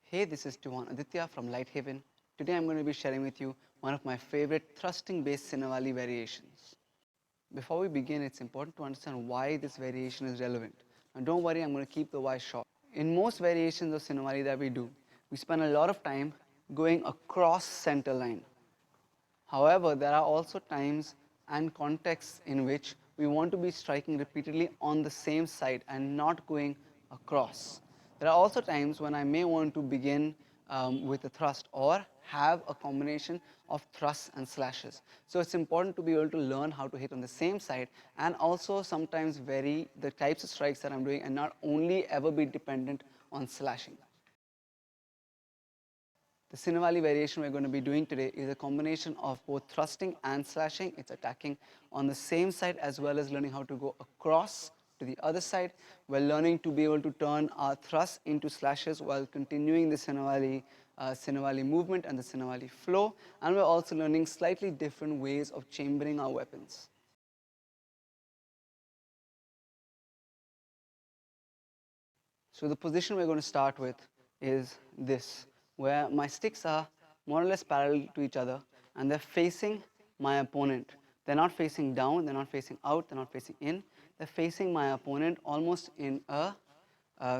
Hey, this is Tuhon Aditya from LightHaven. Today I'm going to be sharing with you one of my favorite thrusting-based Sinawali variations. Before we begin, it's important to understand why this variation is relevant. Now don't worry, I'm going to keep the why short. In most variations of Sinawali that we do, we spend a lot of time going across center line. However, there are also times and contexts in which we want to be striking repeatedly on the same side and not going across. There are also times when I may want to begin with a thrust or have a combination of thrusts and slashes. So it's important to be able to learn how to hit on the same side and also sometimes vary the types of strikes that I'm doing and not only ever be dependent on slashing. The Sinawali variation we're going to be doing today is a combination of both thrusting and slashing. It's attacking on the same side as well as learning how to go across to the other side. We're learning to be able to turn our thrusts into slashes while continuing the Sinawali movement and the Sinawali flow. And we're also learning slightly different ways of chambering our weapons. So the position we're going to start with is this, where my sticks are more or less parallel to each other and they're facing my opponent. They're not facing down, they're not facing out, they're not facing in. They're facing my opponent almost in a,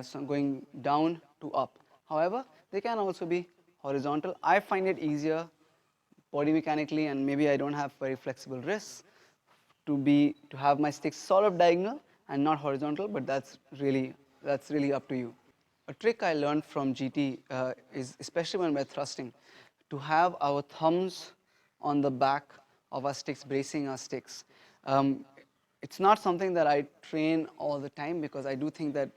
so going down to up. However, they can also be horizontal. I find it easier body mechanically, and maybe I don't have very flexible wrists, to have my sticks sort of diagonal and not horizontal, but that's really up to you. A trick I learned from GT is, especially when we're thrusting, to have our thumbs on the back of our sticks, bracing our sticks. It's not something that I train all the time because I do think that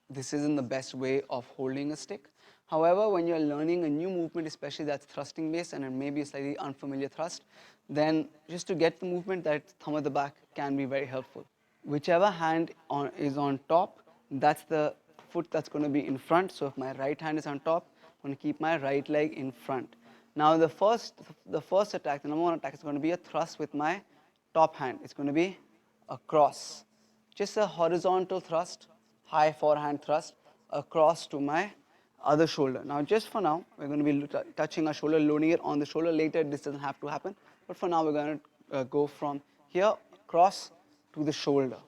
this isn't the best way of holding a stick. However, when you're learning a new movement, especially that's thrusting based and it may be a slightly unfamiliar thrust, then just to get the movement, that thumb at the back can be very helpful. Whichever hand is on top, that's the foot that's going to be in front. So if my right hand is on top, I'm going to keep my right leg in front. Now the first attack, the number one attack, is going to be a thrust with my top hand. It's going to be a cross. Just a horizontal thrust, high forehand thrust across to my other shoulder. Now just for now, we're going to be touching our shoulder, loading it on the shoulder. Later this doesn't have to happen, but for now we're going to go from here across to the shoulder.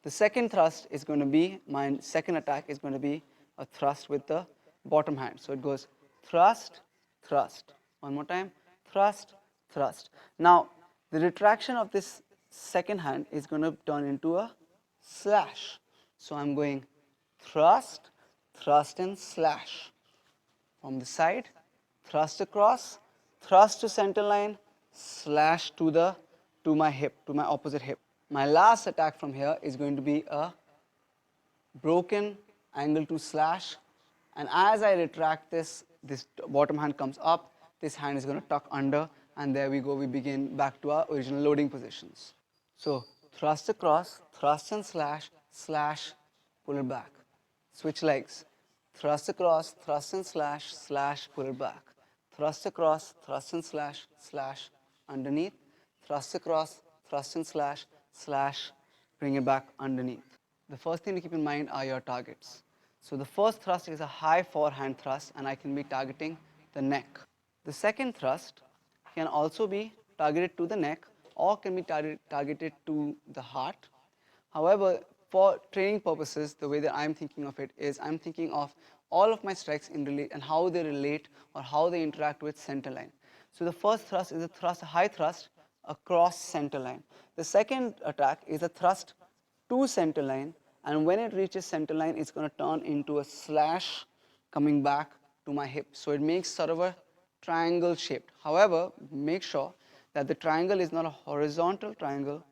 The second thrust is going to be, my second attack is going to be a thrust with the bottom hand. So it goes thrust, thrust. One more time, thrust, thrust. Now the retraction of this second hand is going to turn into a slash. So I'm going thrust, thrust and slash. From the side, thrust across, thrust to center line, slash to my hip, to my opposite hip. My last attack from here is going to be a broken angle to slash, and as I retract this bottom hand comes up, this hand is going to tuck under, and there we go, we begin back to our original loading positions. So thrust across, thrust and slash, slash, pull it back. Switch legs. Thrust across, thrust and slash, slash, pull it back. Thrust across, thrust and slash, slash, underneath. Thrust across, thrust and slash, slash, bring it back underneath. The first thing to keep in mind are your targets. So the first thrust is a high forehand thrust, and I can be targeting the neck. The second thrust can also be targeted to the neck or can be targeted to the heart. However, for training purposes, the way that I'm thinking of it is I'm thinking of all of my strikes and how they relate or how they interact with center line. So the first thrust is a high thrust across center line. The second attack is a thrust to center line, and when it reaches center line, it's going to turn into a slash coming back to my hip. So it makes sort of a triangle shaped. However, make sure that the triangle is not a horizontal triangle,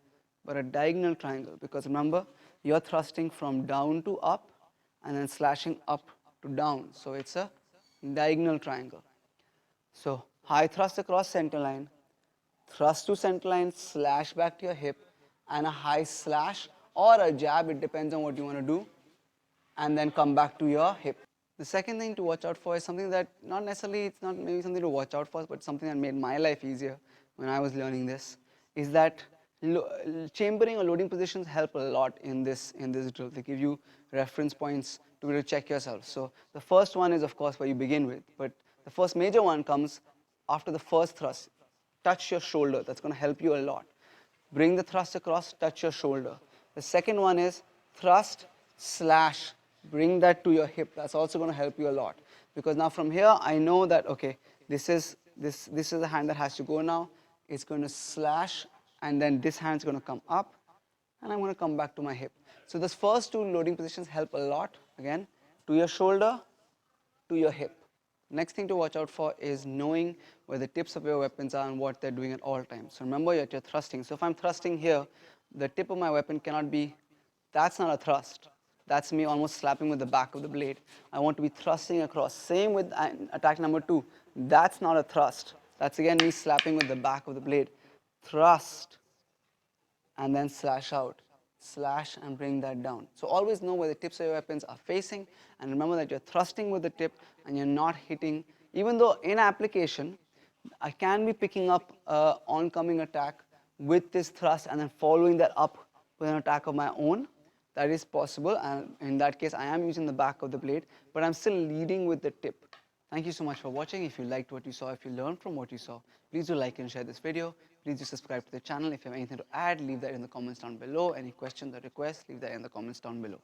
but a diagonal triangle, because remember, you're thrusting from down to up and then slashing up to down. So it's a diagonal triangle. So high thrust across center line, thrust to center line, slash back to your hip, and a high slash or a jab, it depends on what you want to do, and then come back to your hip. The second thing to watch out for is something that not necessarily, it's not maybe something to watch out for, but something that made my life easier when I was learning this, is that chambering or loading positions help a lot in this drill. They give you reference points to be able to check yourself. So the first one is, of course, where you begin with, but the first major one comes after the first thrust. Touch your shoulder. That's going to help you a lot. Bring the thrust across, touch your shoulder. The second one is thrust slash. Bring that to your hip. That's also going to help you a lot. Because now from here, I know that, okay, this is the hand that has to go now. It's going to slash, and then this hand's going to come up, and I'm going to come back to my hip. So those first two loading positions help a lot. Again, to your shoulder, to your hip. Next thing to watch out for is knowing where the tips of your weapons are and what they're doing at all times. So remember that you're thrusting. So if I'm thrusting here, the tip of my weapon cannot be, that's not a thrust. That's me almost slapping with the back of the blade. I want to be thrusting across. Same with attack number 2. That's not a thrust. That's again me slapping with the back of the blade. Thrust, and then slash out. Slash and bring that down. So always know where the tips of your weapons are facing, and remember that you're thrusting with the tip and you're not hitting. Even though in application, I can be picking up an oncoming attack with this thrust and then following that up with an attack of my own. That is possible, and in that case I am using the back of the blade, but I'm still leading with the tip. Thank you so much for watching. If you liked what you saw, if you learned from what you saw, please do like and share this video. Please do subscribe to the channel. If you have anything to add, leave that in the comments down below. Any questions or requests, leave that in the comments down below.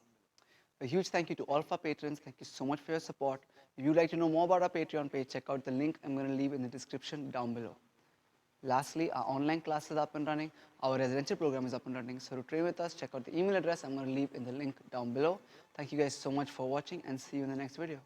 A huge thank you to all of our patrons. Thank you so much for your support. If you'd like to know more about our Patreon page, check out the link I'm going to leave in the description down below. Lastly, our online class is up and running. Our residential program is up and running. So to train with us, check out the email address I'm going to leave in the link down below. Thank you guys so much for watching, and see you in the next video.